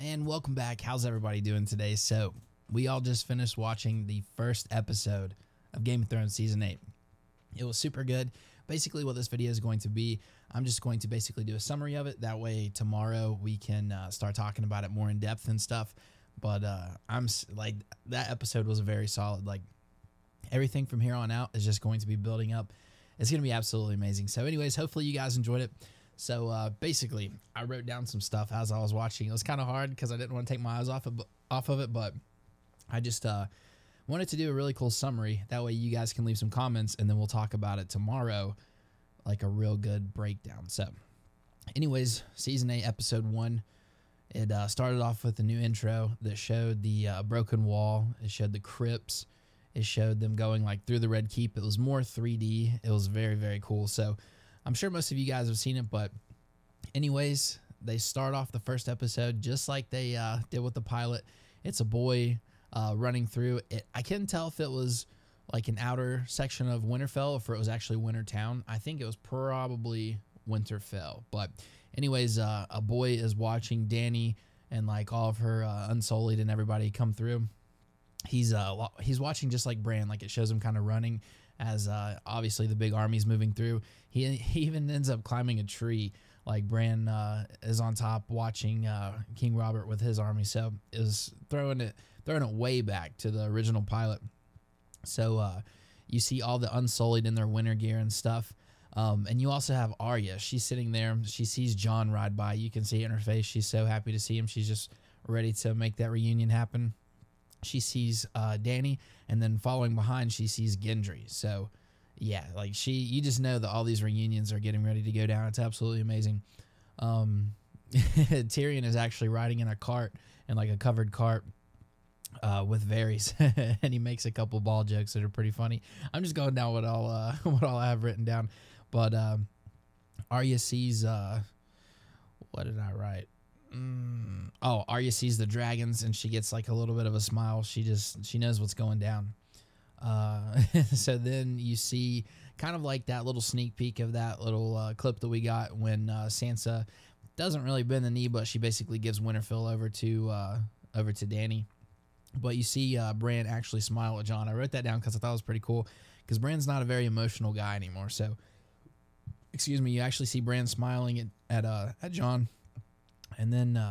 And welcome back. How's everybody doing today? So, we all just finished watching the first episode of Game of Thrones Season 8. It was super good. Basically, what this video is going to be, I'm just going to basically do a summary of it. That way, tomorrow we can start talking about it more in depth and stuff. But I'm like, that episode was very solid. Like, everything from here on out is just going to be building up. It's going to be absolutely amazing. So anyways, hopefully you guys enjoyed it. So basically, I wrote down some stuff as I was watching. It was kind of hard because I didn't want to take my eyes off of it, but I just wanted to do a really cool summary. That way you guys can leave some comments, and then we'll talk about it tomorrow, like a real good breakdown. So anyways, Season 8, Episode 1. It started off with a new intro that showed the broken wall. It showed the crypts. It showed them going like through the Red Keep. It was more 3D. It was very, very cool. So I'm sure most of you guys have seen it, but anyways, they start off the first episode just like they did with the pilot. It's a boy running through it. I couldn't tell if it was like an outer section of Winterfell or if it was actually Wintertown. I think it was probably Winterfell. But anyways, a boy is watching Dany and like all of her Unsullied and everybody come through. He's watching just like Bran. Like, it shows him kind of running as obviously the big army's moving through. He even ends up climbing a tree. Like, Bran is on top watching King Robert with his army. So it was throwing it way back to the original pilot. So you see all the Unsullied in their winter gear and stuff. And you also have Arya. She's sitting there. She sees Jon ride by. You can see it in her face. She's so happy to see him. She's just ready to make that reunion happen. She sees Dany, and then following behind, she sees Gendry. So, yeah, like you just know that all these reunions are getting ready to go down. It's absolutely amazing. Tyrion is actually riding in a cart, in like a covered cart with Varys, and he makes a couple ball jokes that are pretty funny. I'm just going down what all I have written down, but Arya sees what did I write? Oh, Arya sees the dragons, and she gets like a little bit of a smile. She knows what's going down. So then you see kind of like that little sneak peek of that little clip that we got when Sansa doesn't really bend the knee, but she basically gives Winterfell over to Dany. But you see Bran actually smile at Jon. I wrote that down because I thought it was pretty cool, because Bran's not a very emotional guy anymore. So, excuse me, you actually see Bran smiling at Jon. And then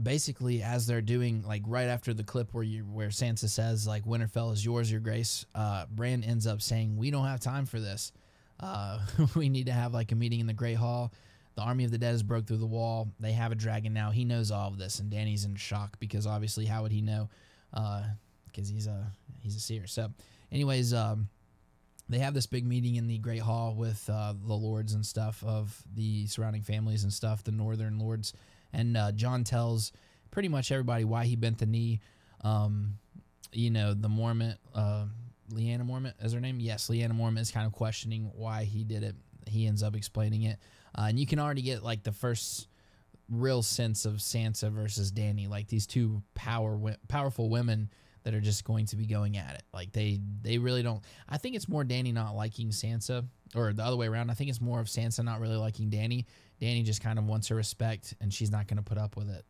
basically, as they're doing, like right after the clip where Sansa says like Winterfell is yours, your grace, Bran ends up saying, we don't have time for this. We need to have like a meeting in the Great Hall. The army of the dead has broke through the wall. They have a dragon now. He knows all of this, and Dany's in shock because obviously how would he know? Because he's a seer. So anyways, they have this big meeting in the Great Hall with the lords and stuff of the surrounding families and stuff, the northern lords. And Jon tells pretty much everybody why he bent the knee. You know, the Mormont, Lyanna Mormont is her name? Yes, Lyanna Mormont is kind of questioning why he did it. He ends up explaining it. And you can already get like the first real sense of Sansa versus Dany, like these two powerful women that are just going to be going at it. Like they really don't. I think it's more Dany not liking Sansa, or the other way around. I think it's more of Sansa not really liking Dany. Dany just kind of wants her respect, and she's not going to put up with it.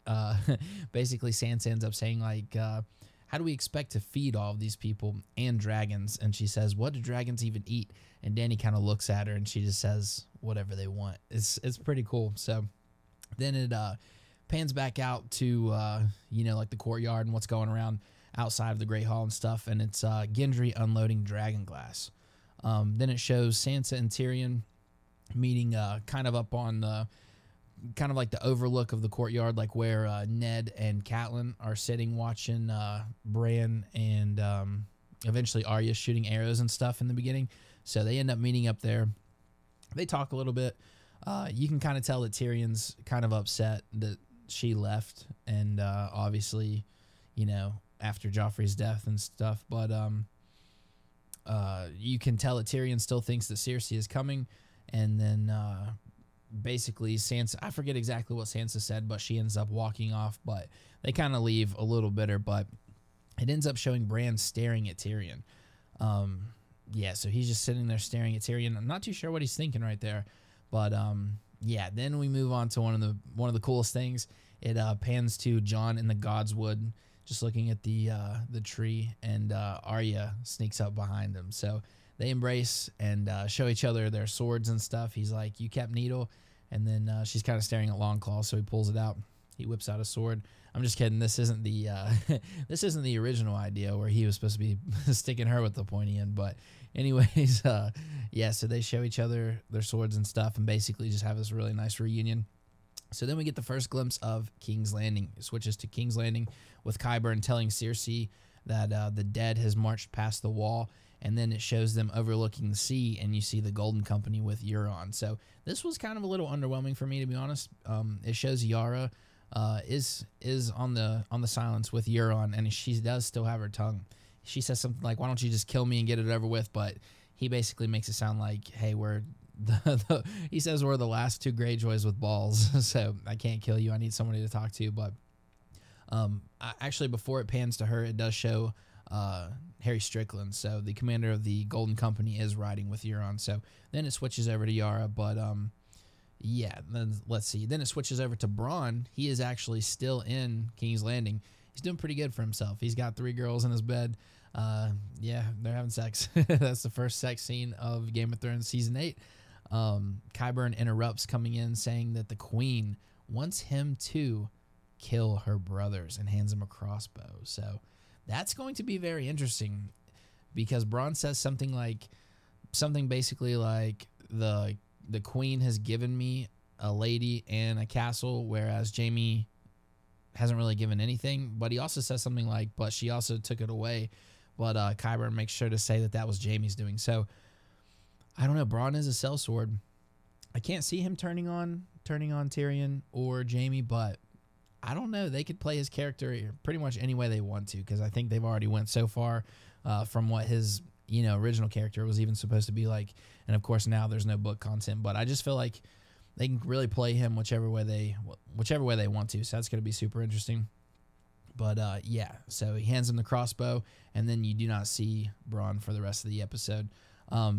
Basically, Sansa ends up saying like, how do we expect to feed all of these people and dragons? And she says, what do dragons even eat? And Dany kind of looks at her, and she just says, whatever they want. It's pretty cool. So then it pans back out to you know, like the courtyard and what's going around outside of the Great Hall and stuff, and it's Gendry unloading dragon glass. Then it shows Sansa and Tyrion meeting kind of up on the kind of like the overlook of the courtyard, like where Ned and Catelyn are sitting watching Bran and eventually Arya shooting arrows and stuff in the beginning. So they end up meeting up there. They talk a little bit. You can kind of tell that Tyrion's kind of upset that she left, and obviously, you know, after Joffrey's death and stuff. But you can tell that Tyrion still thinks that Cersei is coming. And then basically Sansa, I forget exactly what Sansa said, but she ends up walking off. But they kind of leave a little bitter. But it ends up showing Bran staring at Tyrion. Yeah, so he's just sitting there staring at Tyrion. I'm not too sure what he's thinking right there. But yeah, then we move on to one of the coolest things it pans to Jon in the Godswood, just looking at the tree, and Arya sneaks up behind them. So they embrace and show each other their swords and stuff. He's like, "You kept Needle," and then she's kind of staring at Longclaw, so he pulls it out. He whips out a sword. I'm just kidding. This isn't the this isn't the original idea where he was supposed to be sticking her with the pointy end. But anyways, yeah. So they show each other their swords and stuff, and basically just have this really nice reunion. So then we get the first glimpse of King's Landing. It switches to King's Landing with Qyburn telling Cersei that the dead has marched past the wall, and then it shows them overlooking the sea, and you see the Golden Company with Euron. So this was kind of a little underwhelming for me, to be honest. It shows Yara is on the silence with Euron, and she does still have her tongue. She says something like, "Why don't you just kill me and get it over with?" But he basically makes it sound like, "Hey, we're he says we're the last two Greyjoys with balls, so I can't kill you. I need somebody to talk to." But actually, before it pans to her, it does show Harry Strickland. So the commander of the Golden Company is riding with Euron. So then it switches over to Yara, but yeah, then let's see. Then it switches over to Bronn. He is actually still in King's Landing. He's doing pretty good for himself. He's got 3 girls in his bed. Yeah, they're having sex. That's the first sex scene of Game of Thrones Season 8. Qyburn interrupts, coming in saying that the Queen wants him to kill her brothers and hands him a crossbow. So that's going to be very interesting, because Bronn says something basically like the Queen has given me a lady and a castle, whereas Jaime hasn't really given anything. But he also says something like, but she also took it away. But Qyburn makes sure to say that was Jaime's doing. So I don't know. Bronn is a sellsword. I can't see him turning on Tyrion or Jaime, but I don't know. They could play his character pretty much any way they want to, because I think they've already went so far from what his original character was even supposed to be like. And of course now there's no book content, but I just feel like they can really play him whichever way they want to. So that's going to be super interesting. But yeah, so he hands him the crossbow, and then you do not see Bronn for the rest of the episode.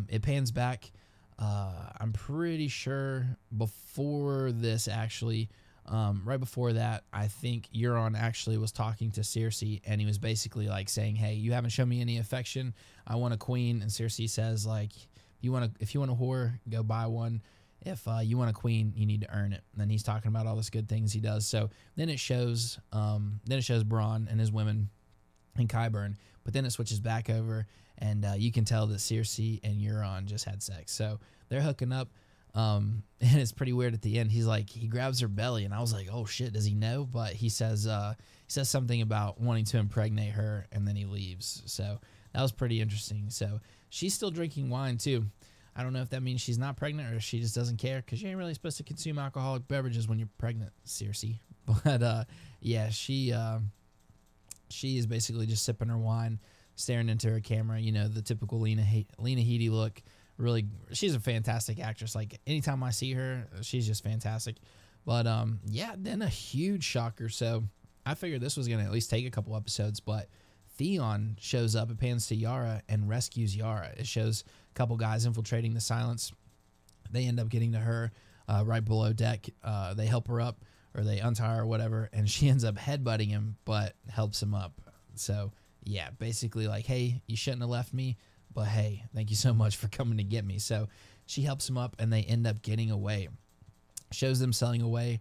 It pans back. I'm pretty sure before this, actually, right before that, I think Euron actually was talking to Cersei, and he was basically like saying, "Hey, you haven't shown me any affection. I want a queen." And Cersei says, like, if you want a whore, go buy one. If you want a queen, you need to earn it. And then he's talking about all this good things he does. So then it shows Bronn and his women and Qyburn, but then it switches back over, and you can tell that Cersei and Euron just had sex. So they're hooking up, and it's pretty weird at the end. He grabs her belly, and I was like, oh shit, does he know? But he says something about wanting to impregnate her, and then he leaves. So that was pretty interesting. So she's still drinking wine too. I don't know if that means she's not pregnant or if she just doesn't care, because you ain't really supposed to consume alcoholic beverages when you're pregnant, Cersei. But yeah, she is basically just sipping her wine, staring into her camera. The typical Lena Headey look. Really, she's a fantastic actress. Like, anytime I see her, she's just fantastic. But yeah, then a huge shocker. So I figured this was gonna at least take a couple episodes, but Theon shows up. It pans to Yara and rescues Yara. It shows a couple guys infiltrating the Silence. They end up getting to her right below deck. They help her up, or they untie her or whatever, and she ends up headbutting him, but helps him up. So yeah, basically like, hey, you shouldn't have left me, but hey, thank you so much for coming to get me. So she helps him up, and they end up getting away. Shows them sailing away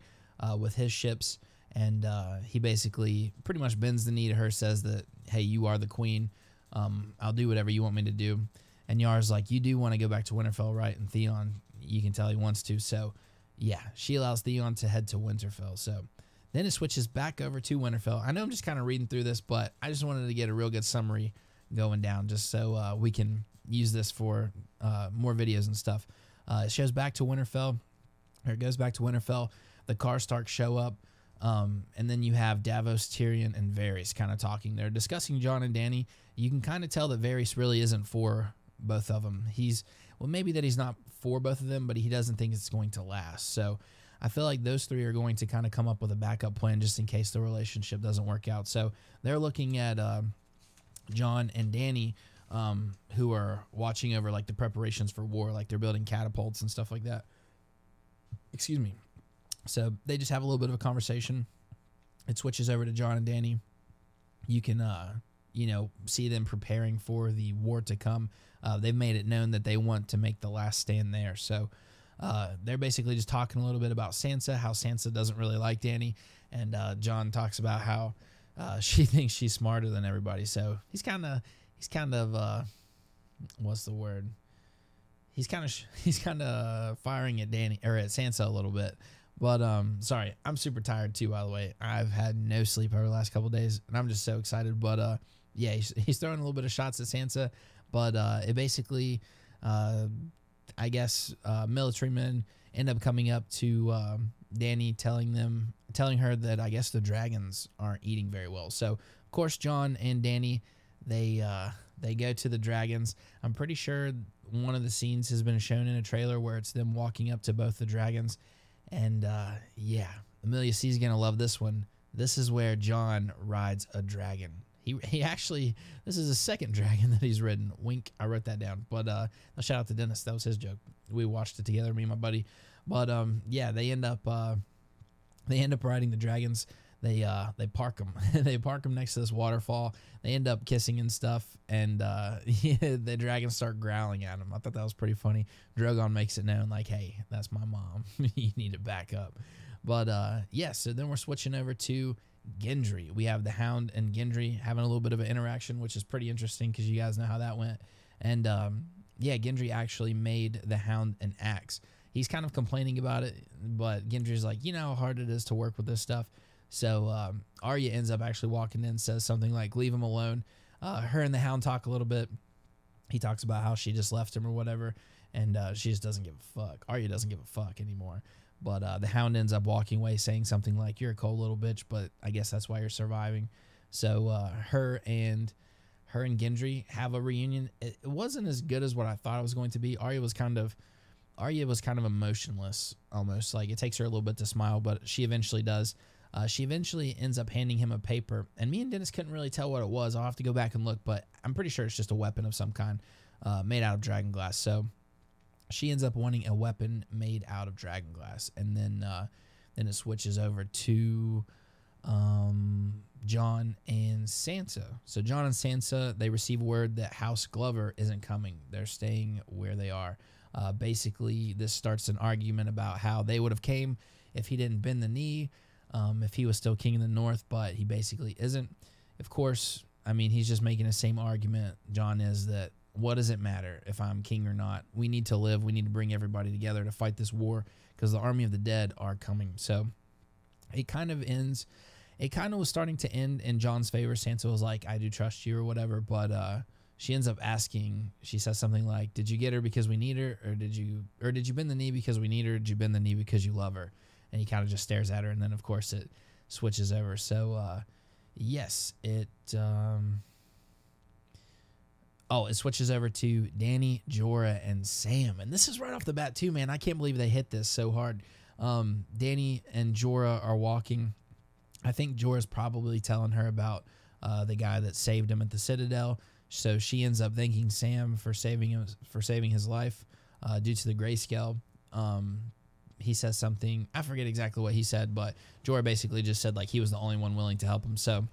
with his ships. And he basically pretty much bends the knee to her, says that, hey, you are the queen. I'll do whatever you want me to do. And Yara's like, you do want to go back to Winterfell, right? And Theon, you can tell he wants to. So, yeah, she allows Theon to head to Winterfell. So then it switches back over to Winterfell. I know I'm just kind of reading through this, but I just wanted to get a real good summary going down, just so we can use this for more videos and stuff. It shows back to Winterfell, or it goes back to Winterfell. The Karstarks show up. And then you have Davos, Tyrion, and Varys kind of talking. They're discussing Jon and Dany. You can kind of tell that Varys really isn't for both of them. Maybe that he's not for both of them, but he doesn't think it's going to last. So I feel like those three are going to kind of come up with a backup plan just in case the relationship doesn't work out. So they're looking at Jon and Dany, who are watching over like the preparations for war, like they're building catapults and stuff like that. Excuse me. So they just have a little bit of a conversation. it switches over to Jon and Dany. You can, see them preparing for the war to come. They've made it known that they want to make the last stand there. So they're basically just talking a little bit about Sansa, how Sansa doesn't really like Dany. And Jon talks about how she thinks she's smarter than everybody. So he's kind of, what's the word? He's kind of firing at Dany or at Sansa a little bit. But sorry, I'm super tired too, by the way. I've had no sleep over the last couple of days, and I'm just so excited. But yeah, he's throwing a little bit of shots at Sansa, but it basically, I guess, military men end up coming up to Dany, telling her that I guess the dragons aren't eating very well. So of course, Jon and Dany, they go to the dragons. I'm pretty sure one of the scenes has been shown in a trailer where it's them walking up to both the dragons. And yeah, Amelia C's gonna love this one. This is where Jon rides a dragon. He actually, this is the second dragon that he's ridden. Wink, I wrote that down. But shout out to Dennis. That was his joke. We watched it together, me and my buddy. But yeah, they end up riding the dragons. They park them. They park them next to this waterfall. They end up kissing and stuff, and the dragons start growling at him. I thought that was pretty funny. Drogon makes it known, like, hey, that's my mom. You need to back up. But yeah, so then we're switching over to Gendry. We have the Hound and Gendry having a little bit of an interaction, which is pretty interesting because you guys know how that went. And yeah, Gendry actually made the Hound an axe. He's kind of complaining about it, but Gendry's like, you know how hard it is to work with this stuff. So Arya ends up actually walking in, says something like, leave him alone. Her and the Hound talk a little bit. He talks about how she just left him or whatever, and she just doesn't give a fuck. Arya doesn't give a fuck anymore. But the Hound ends up walking away saying something like, you're a cold little bitch, but I guess that's why you're surviving. So her and Gendry have a reunion. It wasn't as good as what I thought it was going to be. Arya was kind of emotionless, almost. Like, it takes her a little bit to smile, but she eventually does. She eventually ends up handing him a paper, and me and Dennis couldn't really tell what it was. I'll have to go back and look, but I'm pretty sure it's just a weapon of some kind made out of dragon glass. So she ends up wanting a weapon made out of dragon glass, and then it switches over to Jon and Sansa. So Jon and Sansa, they receive word that House Glover isn't coming. They're staying where they are. Basically, this starts an argument about how they would have came if he didn't bend the knee. If he was still king of the north, but he basically isn't. Of course, I mean, he's just making the same argument Jon is, that what does it matter if I'm king or not? We need to live. We need to bring everybody together to fight this war because the army of the dead are coming. So it kind of ends. It kind of was starting to end in Jon's favor. Sansa was like, I do trust you or whatever, but she ends up asking, she says something like, did you get her because we need her, or did you bend the knee because we need her, or did you bend the knee because you love her? And he kind of just stares at her, and then, of course, it switches over. So, yes, it switches over to Dany, Jorah, and Sam. And this is right off the bat, too, man. I can't believe they hit this so hard. Dany and Jorah are walking. I think Jorah's probably telling her about the guy that saved him at the Citadel. So she ends up thanking Sam for saving his life due to the grayscale. He says something, I forget exactly what he said, but Jorah basically just said, like, he was the only one willing to help him. So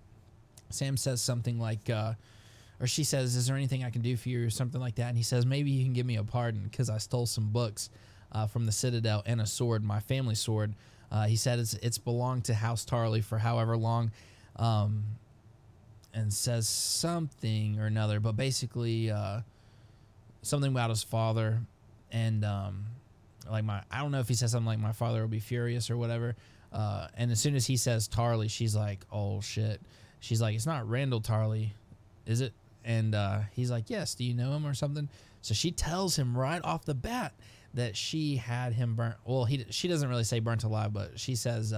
Sam says something like, or she says, is there anything I can do for you, or something like that? And he says, maybe you can give me a pardon because I stole some books from the Citadel and a sword, my family sword. He said it's belonged to House Tarly for however long, and says something or another, but basically something about his father, and I don't know if he says something like, my father will be furious or whatever. And as soon as he says Tarly, she's like, oh shit. She's like, it's not Randall Tarly, is it? And he's like, yes, do you know him or something? So she tells him right off the bat that she had him burnt. Well, she doesn't really say burnt alive, but she says,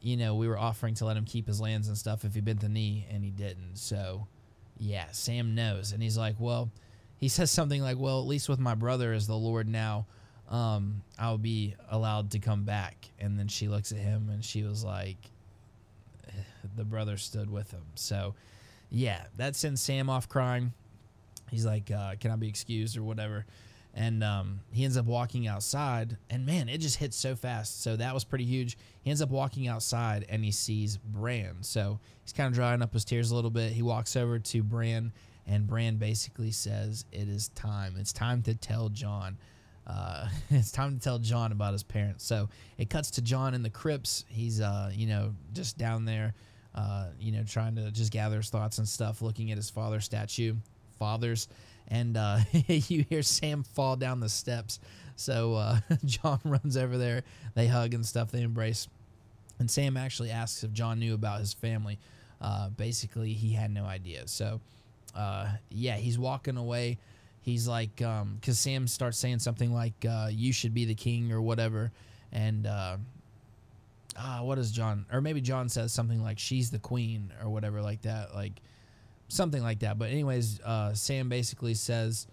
we were offering to let him keep his lands and stuff if he bent the knee, and he didn't. So yeah, Sam knows. And he's like, well, he says something like, well, at least with my brother as the Lord now, I'll be allowed to come back. And then she looks at him and she was like, the brother stood with him. So yeah, that sends Sam off crying. He's like, can I be excused or whatever? And he ends up walking outside, and man, it just hits so fast. So that was pretty huge. He ends up walking outside, and he sees Bran. So he's kind of drying up his tears a little bit. He walks over to Bran, and Bran basically says, "It is time. It's time to tell Jon. It's time to tell Jon about his parents." So it cuts to Jon in the crypts. He's, just down there, trying to just gather his thoughts and stuff, looking at his father's statue. And you hear Sam fall down the steps. So Jon runs over there. They hug and stuff. They embrace. And Sam actually asks if Jon knew about his family. Basically, he had no idea. So, he's walking away. He's like, because Sam starts saying something like, you should be the king or whatever. And what does Jon, or maybe Jon says something like, she's the queen or whatever like that. Like, something like that. But anyways, Sam basically says,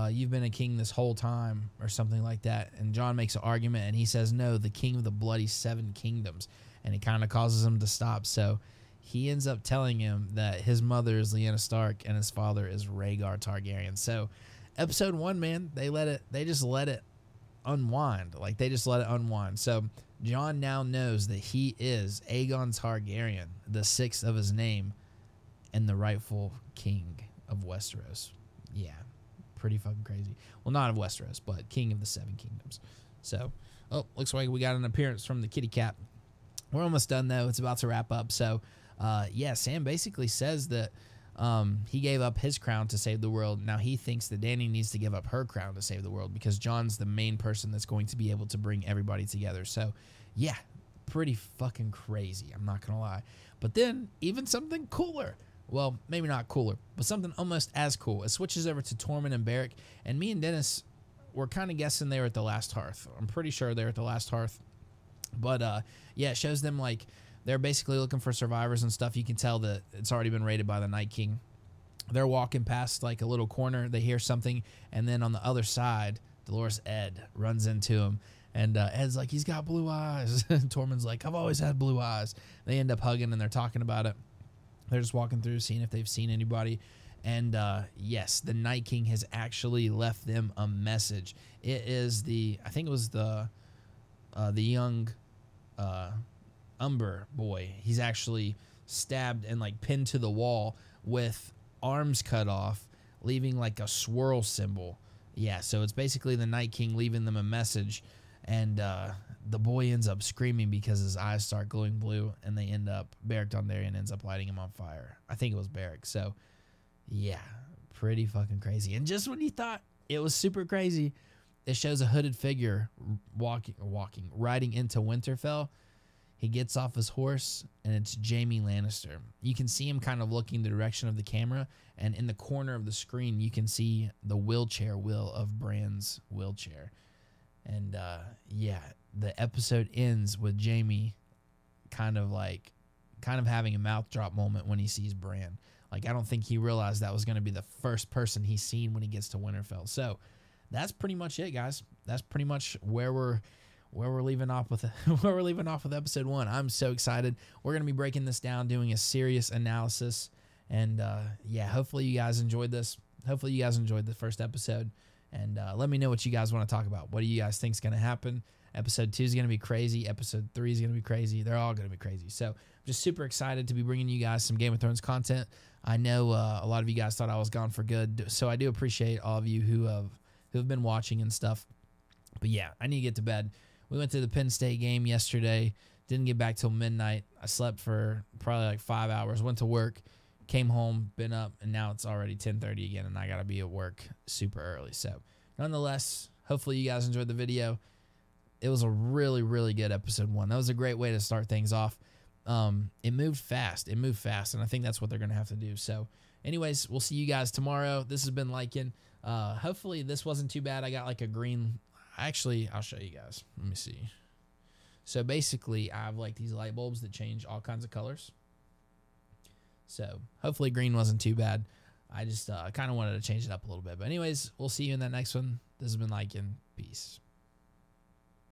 you've been a king this whole time or something like that. And Jon makes an argument, and he says, no, the king of the bloody 7 kingdoms. And it kind of causes him to stop. So he ends up telling him that his mother is Lyanna Stark and his father is Rhaegar Targaryen. So episode 1, man, they just let it unwind. Like, they just let it unwind. So Jon now knows that he is Aegon Targaryen, the 6th of his name, and the rightful king of Westeros. Yeah, pretty fucking crazy. Well, not of Westeros, but king of the 7 kingdoms. So, looks like we got an appearance from the kitty cat. We're almost done, though. It's about to wrap up. So, Sam basically says that he gave up his crown to save the world. Now he thinks that Dany needs to give up her crown to save the world because Jon's the main person that's going to be able to bring everybody together. So, yeah, pretty fucking crazy. I'm not going to lie. But then, even something cooler. Well, maybe not cooler, but something almost as cool. It switches over to Tormund and Beric, and me and Dennis were kind of guessing they were at the last hearth. I'm pretty sure they're at the last hearth. But, it shows them, like, they're basically looking for survivors and stuff. You can tell that it's already been raided by the Night King. They're walking past, like, a little corner. They hear something, and then on the other side, Dolorous Ed runs into him. And Ed's like, he's got blue eyes. And Tormund's like, I've always had blue eyes. They end up hugging, and they're talking about it. They're just walking through, seeing if they've seen anybody. And, yes, the Night King has actually left them a message. It is I think it was the young Umber boy. He's actually stabbed and, like, pinned to the wall with arms cut off, leaving, like, a swirl symbol. Yeah, so it's basically the Night King leaving them a message. And the boy ends up screaming because his eyes start glowing blue, and they end up, Beric Dondarrion ends up lighting him on fire. I think it was Beric. So, yeah, pretty fucking crazy. And just when you thought it was super crazy, it shows a hooded figure riding into Winterfell. He gets off his horse, and it's Jaime Lannister. You can see him kind of looking the direction of the camera, and in the corner of the screen, you can see the wheelchair wheel of Bran's wheelchair. And, the episode ends with Jaime kind of having a mouth drop moment when he sees Bran. Like, I don't think he realized that was going to be the first person he's seen when he gets to Winterfell. So that's pretty much it, guys. That's pretty much where we're leaving off with episode 1. I'm so excited. We're going to be breaking this down, doing a serious analysis. And, hopefully you guys enjoyed this. Hopefully you guys enjoyed the first episode. And let me know what you guys want to talk about. What do you guys think is going to happen? Episode 2 is going to be crazy. Episode 3 is going to be crazy. They're all going to be crazy. So I'm just super excited to be bringing you guys some Game of Thrones content. I know a lot of you guys thought I was gone for good. So I do appreciate all of you who have been watching and stuff. But yeah, I need to get to bed. We went to the Penn State game yesterday. Didn't get back till midnight. I slept for probably like 5 hours. Went to work. Came home, been up, and now it's already 10:30 again, and I got to be at work super early. So, nonetheless, hopefully you guys enjoyed the video. It was a really, really good episode 1. That was a great way to start things off. It moved fast. And I think that's what they're going to have to do. So, anyways, we'll see you guys tomorrow. This has been Lycan. Hopefully this wasn't too bad. I got like a green. Actually, I'll show you guys. Let me see. So, basically, I have like these light bulbs that change all kinds of colors. So, hopefully green wasn't too bad. I just kind of wanted to change it up a little bit. But anyways, we'll see you in that next one. This has been Lycan. Peace.